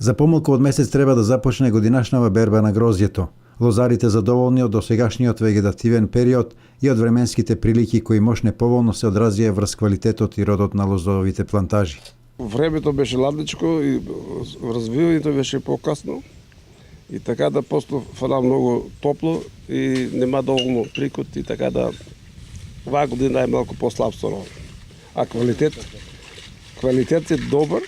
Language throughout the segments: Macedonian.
За помалку од месец треба да започне годинашнава берба на грозјето. Лозарите задоволни од досегашниот вегетативен период и од временските прилики кои можне поволно се одразија врз квалитетот и родот на лозовите плантажи. Времето беше ладничко и развивањето беше покасно и така да после фала многу топло и нема доволно прикот и така да оваа година е малку послаб станува. А квалитет е добар.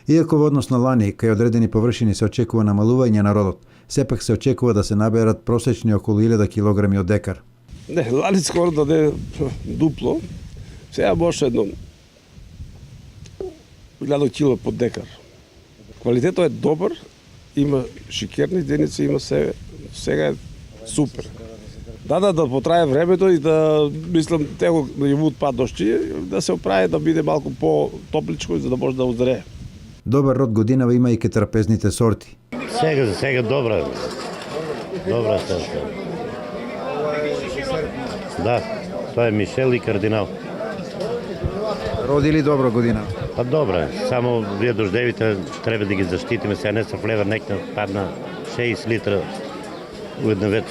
Иако во однос на лани, кај одредени површини се очекува намалување на родот, сепак се очекува да се наберат просечни околу 1000 килограми од декар. Не, лани скоро даде дупло, сега може едно 1000 кило под декар. Квалитетот е добар, има шикерни единици, има сега е супер. Да потрае времето и да, мислам, него да им пад дошти, да се оправи да биде малку по-топличко, за да може да озрее. Добар род годинава има и ке трапезните сорти. Сега добра. Добра сорта. Да, тоа е Мишел и Кардинал. Роди ли добро година? Па добра, само вие дождевите треба да ги заштитиме. Сега не се влева некна падна 6 литра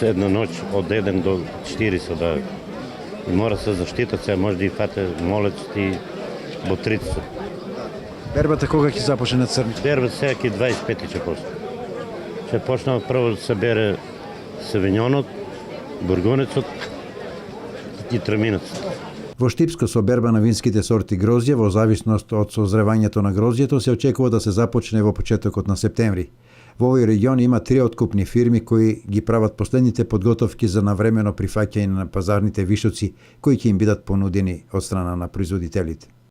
една ноќ од 1 до 40 да. И мора се заштитат, сега може да и фате молец и ботрица. Бербата кога ќе започне на црни? Бербата сега ќе 25 ќе почне. Ќе почне прво да се бере савиньонот, бургонецот и траминецот. Во Штипско со берба на винските сорти грозје во зависност од созревањето на грозјето се очекува да се започне во почетокот на септември. Во овој регион има 3 откупни фирми кои ги прават последните подготовки за навремено прифаќање на пазарните вишоци кои ќе им бидат понудени од страна на производителите.